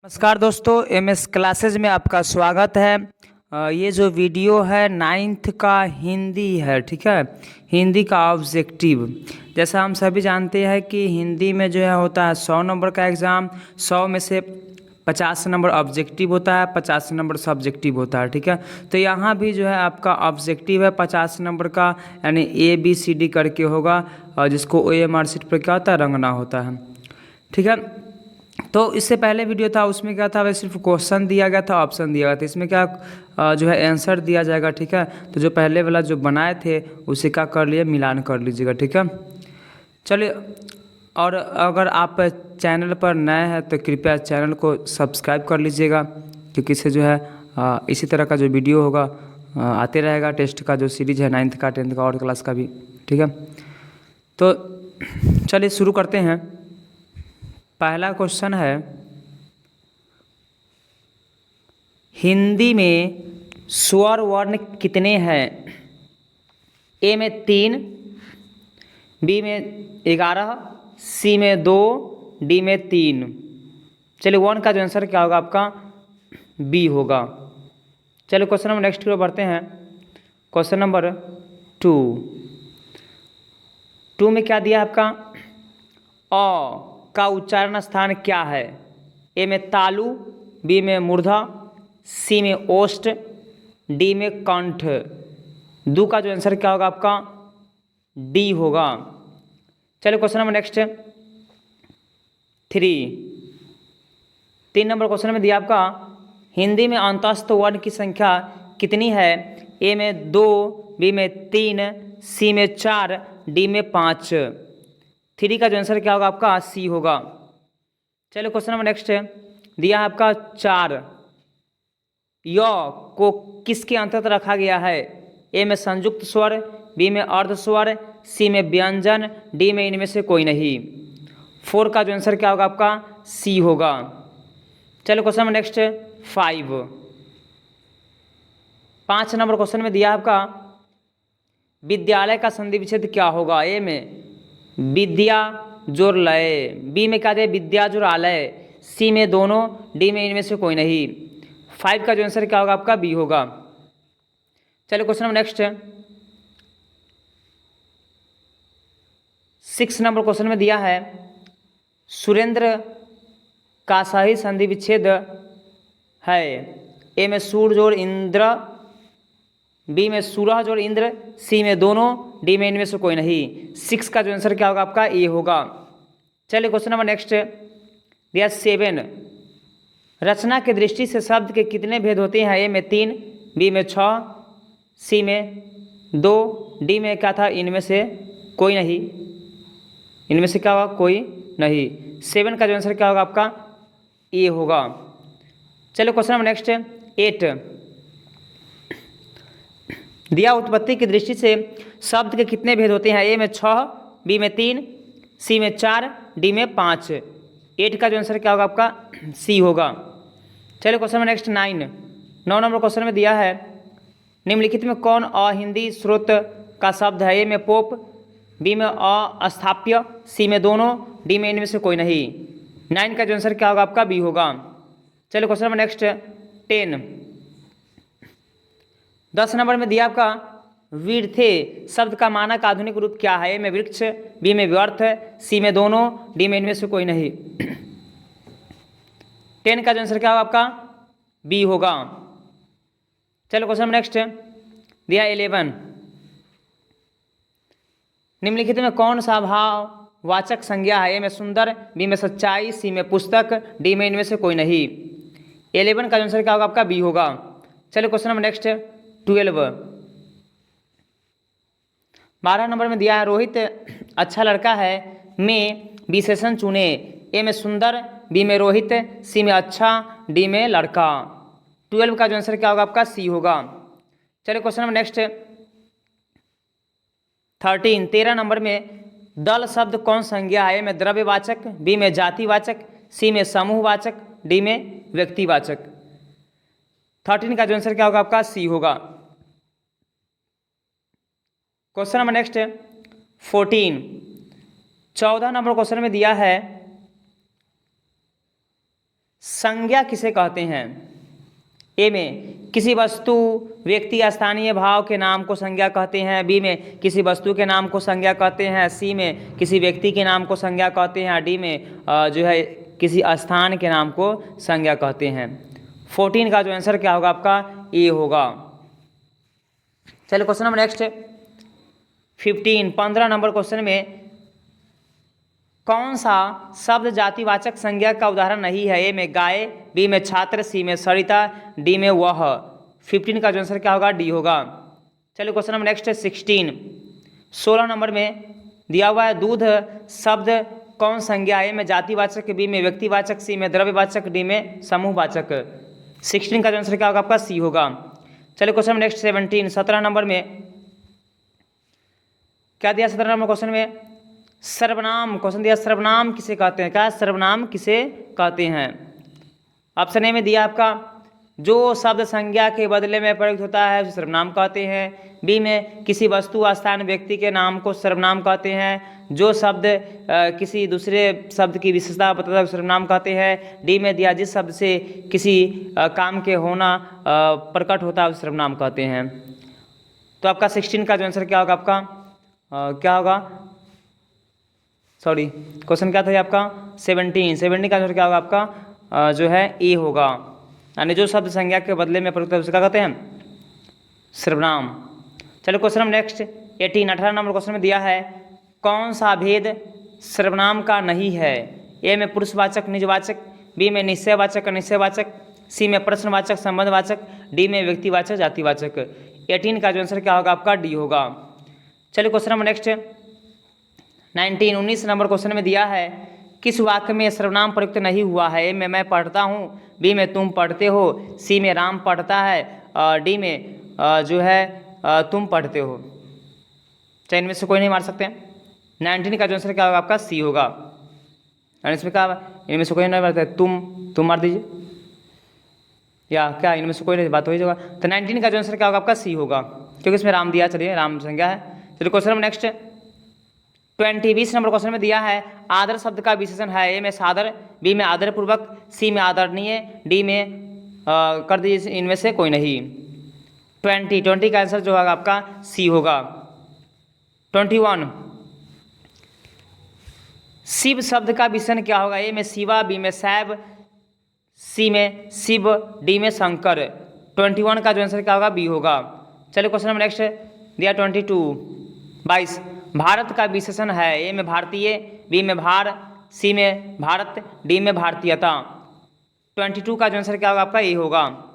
नमस्कार दोस्तों, MS classes में आपका स्वागत है। ये जो वीडियो है नाइन्थ का हिंदी है, ठीक है। हिंदी का ऑब्जेक्टिव, जैसा हम सभी जानते हैं कि हिंदी में जो है होता है 100 नंबर का एग्ज़ाम। 100 में से 50 नंबर ऑब्जेक्टिव होता है, 50 नंबर सब्जेक्टिव होता है, ठीक है। तो यहाँ भी जो है आपका ऑब्जेक्टिव है 50 नंबर का, यानी ABCD करके होगा, और जिसको OMR शीट पर क्या होता है, रंगना होता है, ठीक है। तो इससे पहले वीडियो था, उसमें क्या था, वैसे सिर्फ क्वेश्चन दिया गया था, ऑप्शन दिया गया था। इसमें क्या जो है आंसर दिया जाएगा, ठीक है। तो जो पहले वाला जो बनाए थे उसे क्या कर लिए, मिलान कर लीजिएगा, ठीक है। चलिए, और अगर आप चैनल पर नए हैं तो कृपया चैनल को सब्सक्राइब कर लीजिएगा, क्योंकि इससे जो है इसी तरह का जो वीडियो होगा आते रहेगा। टेस्ट का जो सीरीज़ है 9th का, 10th का और क्लास का भी, ठीक है। तो चलिए शुरू करते हैं। पहला क्वेश्चन है, हिंदी में स्वर वर्ण कितने हैं? ए में 3, बी में 11, सी में 2, डी में 3। चलिए, वन का जो आंसर क्या होगा आपका, बी होगा। चलिए क्वेश्चन नंबर नेक्स्ट की ओर बढ़ते हैं। क्वेश्चन नंबर 2 में क्या दिया आपका, अ का उच्चारण स्थान क्या है? ए में तालु, बी में मूर्धा, सी में ओष्ठ, डी में कंठ। दो का जो आंसर क्या होगा आपका, डी होगा। चलिए question number next 3 number question में दिया आपका, हिंदी में अंतस्थ वर्ण की संख्या कितनी है? ए में 2, बी में 3, सी में 4, डी में 5। 3 का जो आंसर क्या होगा आपका, सी होगा। चलिए क्वेश्चन नंबर नेक्स्ट दिया है आपका 4, य को किसके अंतर्गत रखा गया है? ए में संयुक्त स्वर, बी में अर्ध स्वर, सी में व्यंजन, डी में इनमें से कोई नहीं। 4 का जो आंसर क्या होगा आपका, सी होगा। चलिए question number next 5 number question में दिया आपका, विद्यालय का संधि विच्छेद क्या होगा? ए में विद्या जोर लय, बी में क्या दे, विद्या जोर आलय, सी में दोनों, डी में इनमें से कोई नहीं। 5 का जो आंसर क्या होगा आपका, बी होगा। चलिए question number next 6 number question में दिया है, सुरेंद्र का सही संधि विच्छेद है। ए में सूर जोड़ इंद्र, बी में सूरह जोड़ इंद्र, सी में दोनों, डी में इनमें से कोई नहीं। 6 का जो आंसर क्या होगा आपका, ए होगा। चलिए क्वेश्चन नंबर नेक्स्ट दिया 7, रचना की दृष्टि से शब्द के कितने भेद होते हैं? ए में 3, बी में 6, सी में 2, डी में क्या था, इनमें से कोई नहीं। इनमें से क्या होगा, कोई नहीं। 7 का जो आंसर क्या होगा आपका, ए होगा। चलिए क्वेश्चन नंबर नेक्स्ट 8, दिया उत्पत्ति की दृष्टि से शब्द के कितने भेद होते हैं? ए में 6, बी में 3, सी में 4, डी में 5। 8 का जो आंसर क्या होगा आपका, सी होगा। चलिए question number next 9 number question में दिया है, निम्नलिखित में कौन अहिंदी स्रोत का शब्द है? ए में पोप, बी में अस्थाप्य, सी में दोनों, डी में इनमें से कोई नहीं। 9 का जो आंसर क्या होगा आपका, बी होगा। चलिए क्वेश्चन नंबर नेक्स्ट 10 नंबर में दिया आपका, वीरथे शब्द का मानक आधुनिक रूप क्या है? ए में वृक्ष, बी में व्यर्थ, सी में दोनों, डी में इनमें से कोई नहीं। 10 का जो आंसर क्या होगा आपका, बी होगा। चलो क्वेश्चन नंबर नेक्स्ट दिया 11, निम्नलिखित में कौन सा भाववाचक संज्ञा है? ए में सुंदर, बी में सच्चाई, सी में पुस्तक, डी में इनमें से कोई नहीं। 11 का जो आंसर क्या होगा आपका, बी होगा। चलिए क्वेश्चन नंबर नेक्स्ट 12, 12 नंबर में दिया है, रोहित अच्छा लड़का है में विशेषण चुने। ए में सुंदर, बी में रोहित, सी में अच्छा, डी में लड़का। 12 का जो आंसर क्या होगा आपका, सी होगा। चलिए क्वेश्चन नंबर नेक्स्ट 13 नंबर में दल शब्द कौन संज्ञा है? ए में द्रव्यवाचक, बी में जातिवाचक, सी में समूहवाचक, डी में व्यक्तिवाचक। 13 का जो आंसर क्या होगा आपका, सी होगा। Question number next 14 number question में दिया है, संज्ञा किसे कहते हैं? ए में किसी वस्तु, व्यक्ति या स्थानीय भाव के नाम को संज्ञा कहते हैं। बी में किसी वस्तु के नाम को संज्ञा कहते हैं। सी में किसी व्यक्ति के नाम को संज्ञा कहते हैं। डी में जो है किसी स्थान के नाम को संज्ञा कहते हैं। 14 का जो आंसर क्या होगा आपका? ए होगा। चलिए question number next 15 number question में कौन सा शब्द जातिवाचक संज्ञा का उदाहरण नहीं है? ए में गाय, बी में छात्र, सी में सरिता, डी में वह। 15 का जो आंसर क्या होगा? डी होगा। चलिए क्वेश्चन नंबर नेक्स्ट 16 नंबर में दिया हुआ है दूध शब्द कौन संज्ञा? ए में जातिवाचक, बी में व्यक्तिवाचक, सी में द्रव्यवाचक, डी में समूहवाचक। 16 का जो आंसर क्या होगा आपका? सी होगा। चलिए क्वेश्चन नंबर नेक्स्ट 17 नंबर में क्या दिया? 17 नंबर क्वेश्चन में सर्वनाम क्वेश्चन दिया, सर्वनाम किसे कहते हैं? क्या सर्वनाम किसे कहते हैं? ऑप्शन ए में दिया आपका जो शब्द संज्ञा के बदले में प्रयुक्त होता है उसे सर्वनाम कहते हैं। बी में किसी वस्तु, स्थान, व्यक्ति के नाम को सर्वनाम कहते हैं। जो शब्द किसी दूसरे शब्द की विशेषता बताता है उसे सर्वनाम कहते हैं। डी में दिया जिस शब्द से किसी काम के होना प्रकट होता है उसे सर्वनाम कहते हैं। तो आपका 16 का जो आंसर क्या होगा आपका? क्या होगा? सॉरी, क्वेश्चन क्या था ये आपका? 17 का आंसर क्या होगा आपका? जो है ए होगा। यानी जो शब्द संज्ञा के बदले में प्रयुक्त है उसे क्या कहते हैं? सर्वनाम। चलो question number next 18 number question में दिया है कौन सा भेद सर्वनाम का नहीं है? ए में पुरुषवाचक निजवाचक, बी में निश्चयवाचक अनिश्चयवाचक, सी में प्रश्नवाचक संबंधवाचक, डी में व्यक्तिवाचक जातिवाचक। 18 का जो आंसर क्या होगा आपका? डी होगा। चलिए question number next 19 number question में दिया है किस वाक्य में सर्वनाम प्रयुक्त नहीं हुआ है? ए में मैं पढ़ता हूँ, बी में तुम पढ़ते हो, सी में राम पढ़ता है, डी में जो है तुम पढ़ते हो। चाहे इनमें से कोई नहीं मार सकते हैं। 19 का जो आंसर क्या होगा आपका? सी होगा। और इसमें क्या इनमें से कोई नहीं मारता है? तुम मार दीजिए, या क्या इनमें से कोई नहीं? बात हो ही होगा। तो 19 का जो आंसर क्या होगा आपका? सी होगा, क्योंकि इसमें राम दिया। चलिए राम संज्ञा है। चलिए question number next 20 number question में दिया है आदर शब्द का विशेषण है। ए में सादर, बी में आदरपूर्वक, सी में आदरणीय, डी में कर दीजिए इनमें से कोई नहीं। 20 का आंसर जो होगा आपका सी होगा। 21 शिव शब्द का विशेषण क्या होगा? ए में शिवा, बी में शैव, सी में शिव, डी में शंकर। 21 का जो आंसर क्या होगा? बी होगा। चलिए क्वेश्चन नंबर नेक्स्ट दिया 22 भारत का विशेषण है। ए में भारतीय, बी में भार, सी में भारत, डी में भारतीयता। 22 का जो आंसर क्या होगा आपका? ए होगा।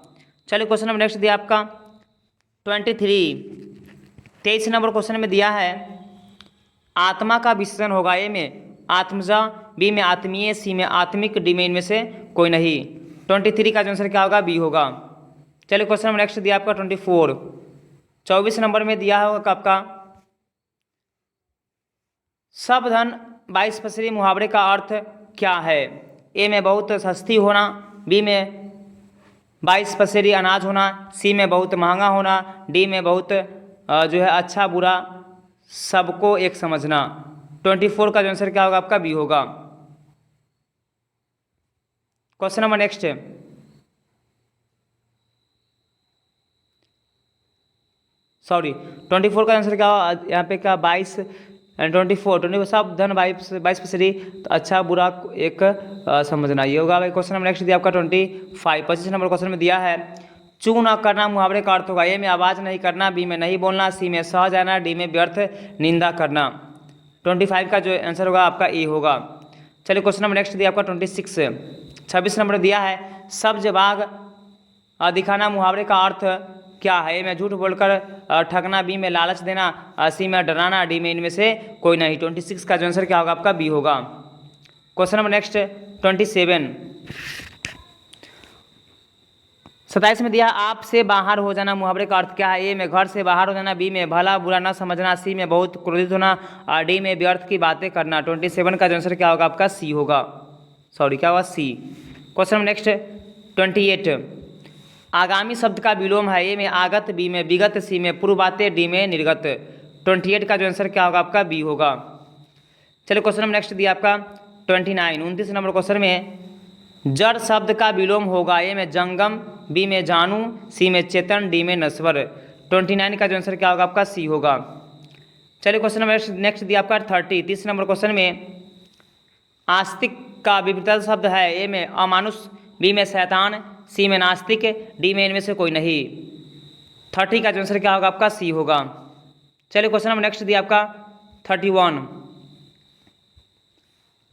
चलिए क्वेश्चन नंबर नेक्स्ट दिया आपका 23 नंबर क्वेश्चन में दिया है आत्मा का विशेषण होगा। ए में आत्मजा, बी में आत्मीय, सी में आत्मिक, डी में इनमें से कोई नहीं। 23 का जो आंसर क्या होगा? बी होगा। चलिए क्वेश्चन नंबर नेक्स्ट दिया आपका 24 नंबर में दिया होगा आपका शब्दधन 22 पसरी मुहावरे का अर्थ क्या है? ए में बहुत सस्ती होना, बी में 22 पसेरी अनाज होना, सी में बहुत महंगा होना, डी में बहुत जो है अच्छा बुरा सबको एक समझना। 24 का जो आंसर क्या होगा आपका? बी होगा। क्वेश्चन नंबर नेक्स्ट 24 का आंसर क्या होगा यहाँ पे? क्या 22 24 सब धन 22 पसेरी तो अच्छा बुरा एक समझना, ये होगा। क्वेश्चन नंबर नेक्स्ट दिया आपका 25 नंबर क्वेश्चन में दिया है चू न करना मुहावरे का अर्थ होगा। ए में आवाज़ नहीं करना, बी में नहीं बोलना, सी में सह जाना, डी में व्यर्थ निंदा करना। 25 का जो आंसर होगा आपका ए होगा। चलिए क्वेश्चन नंबर नेक्स्ट दिया आपका 26 नंबर दिया है सब्ज बाघ दिखाना मुहावरे का अर्थ क्या है? ए में झूठ बोलकर ठगना, बी में लालच देना, सी में डराना, डी में इनमें से कोई नहीं। 26 का जो आंसर क्या होगा आपका? बी होगा। क्वेश्चन नंबर नेक्स्ट 27 में दिया आप से बाहर हो जाना मुहावरे का अर्थ क्या है? ए में घर से बाहर हो जाना, बी में भला बुरा न समझना, सी में बहुत क्रोधित होना, और डी में व्यर्थ की बातें करना। 27 का जो आंसर क्या होगा आपका? सी होगा। क्या होगा? सी। क्वेश्चन नंबर नेक्स्ट 28 आगामी शब्द का विलोम है। ए में आगत, बी में विगत, सी में पूर्व बातें, डी में निर्गत। 28 का जो आंसर क्या होगा आपका? बी होगा। चलिए क्वेश्चन नंबर नेक्स्ट दिया आपका 29 29 नंबर क्वेश्चन में जड़ शब्द का विलोम होगा। ए में जंगम, बी में जानू, सी में चेतन, डी में नश्वर। 29 का जो आंसर क्या होगा आपका सी होगा। चलिए क्वेश्चन नंबर नेक्स्ट दिया आपका 30। 30 नंबर क्वेश्चन में आस्तिक का विपरीत शब्द है। ए में अमानुष, बी में शैतान, सी में नास्तिक, डी में इनमें से कोई नहीं। 30 का जो आंसर क्या होगा आपका सी होगा। चलिए क्वेश्चन नंबर नेक्स्ट दिया आपका 31।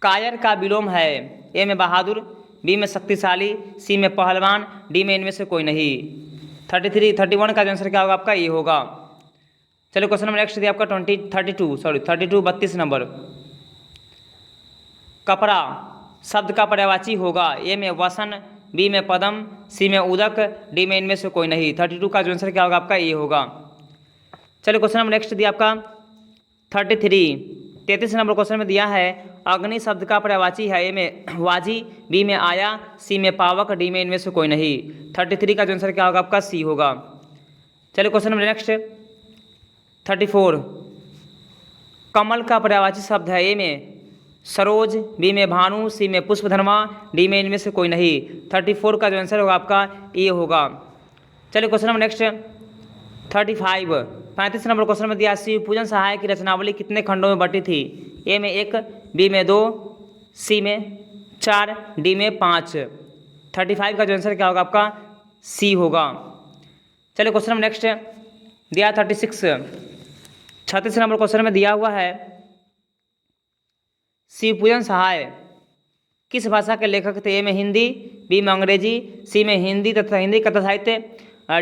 कायर का विलोम है। ए में बहादुर, बी में शक्तिशाली, सी में पहलवान, डी में इनमें से कोई नहीं। 31 का जो आंसर क्या होगा आपका ये होगा। चलिए क्वेश्चन नंबर नेक्स्ट दिया आपका 32 32 नंबर। कपड़ा शब्द का पर्यायवाची होगा। ए में वसन, बी में पदम, सी में उदक, डी में इनमें से कोई नहीं। 32 का जो आंसर क्या होगा आपका ये होगा। चलिए क्वेश्चन नंबर नेक्स्ट दिया आपका 33 नंबर क्वेश्चन में दिया है अग्नि शब्द का पर्यायवाची है। ए में वाजी, बी में आया, सी में पावक, डी में इनमें से कोई नहीं। 33 का जो आंसर क्या होगा आपका सी होगा। चलिए क्वेश्चन नंबर नेक्स्ट 34। कमल का पर्यायवाची शब्द है। ए में सरोज, बी में भानु, सी में पुष्पधर्मा, डी में इनमें से कोई नहीं। 34 का जो आंसर होगा आपका ए होगा। चलिए question number next 35 number question में दिया शिव पूजन सहाय की रचनावली कितने खंडों में बटी थी। ए में 1, बी में 2, सी में 4, डी में 5। 35 का जो आंसर क्या होगा आपका सी होगा। चलिए क्वेश्चन नंबर नेक्स्ट दिया 36 नंबर क्वेश्चन में दिया हुआ है शिव पूजन सहाय किस भाषा के लेखक थे। ए में हिंदी, बी में अंग्रेजी, सी में हिंदी कथा साहित्य,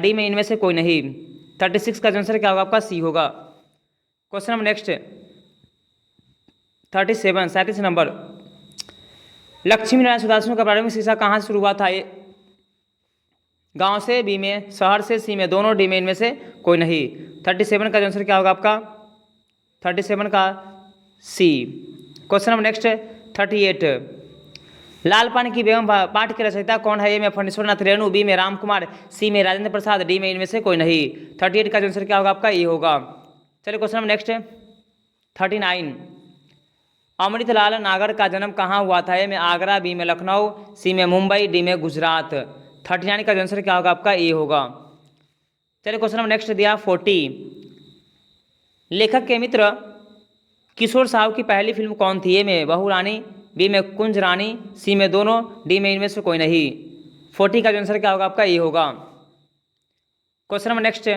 डी में इनमें से कोई नहीं। 36 का आंसर क्या होगा आपका सी होगा। क्वेश्चन नंबर नेक्स्ट 37 नंबर। लक्ष्मी नारायण सुदासन का प्रारंभिक शिक्षा कहाँ से शुरू हुआ था। ये गांव से, बी में शहर से, सी में दोनों, डी में इनमें से कोई नहीं। 37 का आंसर क्या होगा आपका 37 का सी। Question number next 38। लाल पानी की बेगम पाठ के रचयिता कौन है। ए में फणीश्वरनाथ रेणु, बी में राम कुमार, सी में राजेंद्र प्रसाद, डी में इनमें से कोई नहीं। 38 का आंसर क्या होगा आपका ये होगा। चलिए क्वेश्चन नंबर नेक्स्ट 39। अमृतलाल नागर का जन्म कहाँ हुआ था। ए में आगरा, बी में लखनऊ, सी में मुंबई, डी में गुजरात। 39 का आंसर क्या होगा आपका ये होगा। चलिए क्वेश्चन नंबर नेक्स्ट दिया 40। लेखक के मित्र किशोर साहू की पहली फिल्म कौन थी। ए में बहू रानी, बी में कुंज रानी, सी में दोनों, डी में इनमें से कोई नहीं। 40 का आंसर क्या होगा आपका ये होगा। Question number next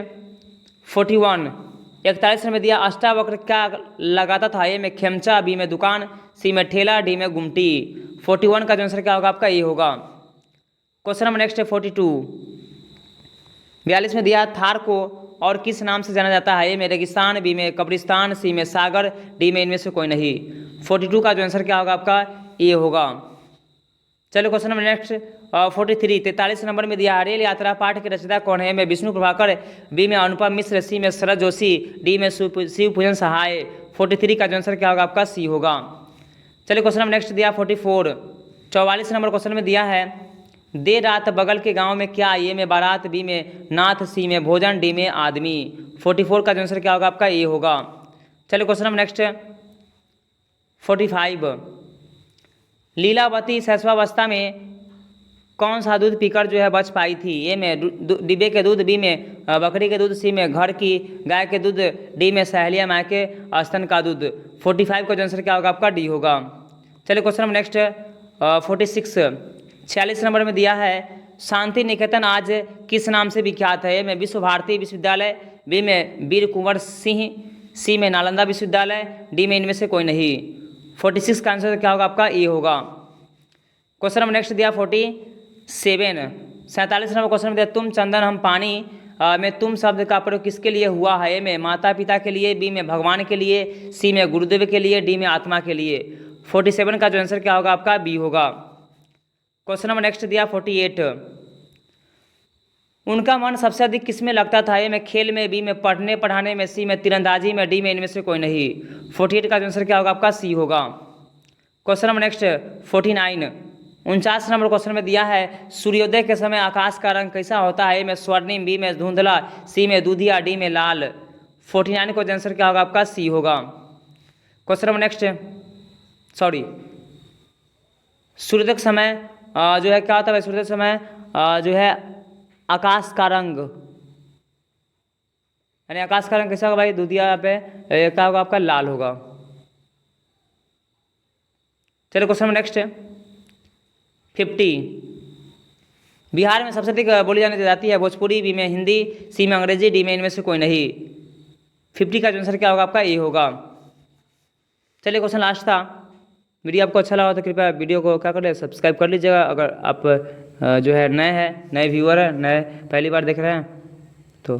41। 41 में दिया अष्टावक्र क्या लगाता था। ए में खेमचा, बी में दुकान, सी में ठेला, डी में गुमटी। 41 का आंसर क्या होगा आपका ये होगा। Question number next 42। 42 में दिया थार को और किस नाम से जाना जाता है। ए में रेगिस्तान, बी में कब्रिस्तान, सी में सागर, डी में इनमें से कोई नहीं। 42 का जो आंसर क्या होगा आपका ये होगा। चलो क्वेश्चन नंबर नेक्स्ट 43। 43 नंबर में दिया रेल यात्रा पाठ के रचयिता कौन है। ए में विष्णु प्रभाकर, बी में अनुपम मिश्र, सी में शरद जोशी, डी में शिव पूजन सहाय। 43 का जो आंसर क्या होगा आपका सी होगा। चलिए क्वेश्चन नंबर नेक्स्ट दिया 44। 44 नंबर क्वेश्चन में दिया है देर रात बगल के गांव में क्या। ए में बारात, बी में नाथ, सी में भोजन, डी में आदमी। 44 का आंसर क्या होगा आपका ये होगा। चलिए क्वेश्चन नंबर नेक्स्ट 45। लीलावती शैशवावस्था में कौन सा दूध पीकर जो है बच पाई थी। ए में डिब्बे के दूध, बी में बकरी के दूध, सी में घर की गाय के दूध, डी में सहेलिया माँ के स्तन का दूध। 45 का आंसर क्या होगा आपका डी होगा। चलिए क्वेश्चन नंबर नेक्स्ट 46। 46 नंबर में दिया है शांति निकेतन आज किस नाम से विख्यात है। ए में विश्व भारती विश्वविद्यालय, बी में वीर कुंवर सिंह, सी में नालंदा विश्वविद्यालय, डी में इनमें से कोई नहीं। 46 का आंसर क्या होगा आपका ए होगा। क्वेश्चन नंबर नेक्स्ट दिया 47। 47 नंबर क्वेश्चन में दिया तुम चंदन हम पानी में तुम शब्द का प्रयोग किसके लिए हुआ है। ए में माता पिता के लिए, बी में भगवान के लिए, सी में गुरुदेव के लिए, डी में आत्मा के लिए। 47 का जो आंसर क्या होगा आपका बी होगा। क्वेश्चन नंबर नेक्स्ट दिया 48। उनका मन सबसे अधिक किस में लगता था। ए में खेल में, बी में पढ़ने पढ़ाने में, सी में तीरंदाजी में, डी में इनमें से कोई नहीं। 48 का आंसर क्या होगा आपका सी होगा। Question number next 49। 49 number question में दिया है सूर्योदय के समय आकाश का रंग कैसा होता है। ए में स्वर्णिम, बी में धुंधला, सी में दूधिया, डी में लाल। 49 का आंसर क्या होगा आपका सी होगा। क्वेश्चन नंबर नेक्स्ट सूर्योदय के समय जो है क्या होता है भाई सूर्योदय समय जो है आकाश का रंग, यानी आकाश का रंग कैसा होगा भाई दूधिया यहाँ पे क्या होगा आपका लाल होगा। चलो क्वेश्चन नंबर नेक्स्ट है 50। बिहार में सबसे अधिक बोली जाने जाती है भोजपुरी, बी में हिंदी, सी में अंग्रेजी, डी में इनमें से कोई नहीं। 50 का आंसर क्या होगा आपका ए होगा। चलिए क्वेश्चन लास्ट था। वीडियो आपको अच्छा लगा तो कृपया वीडियो को क्या कर ले सब्सक्राइब कर लीजिएगा। अगर आप जो है नए व्यूअर हैं, नए पहली बार देख रहे हैं तो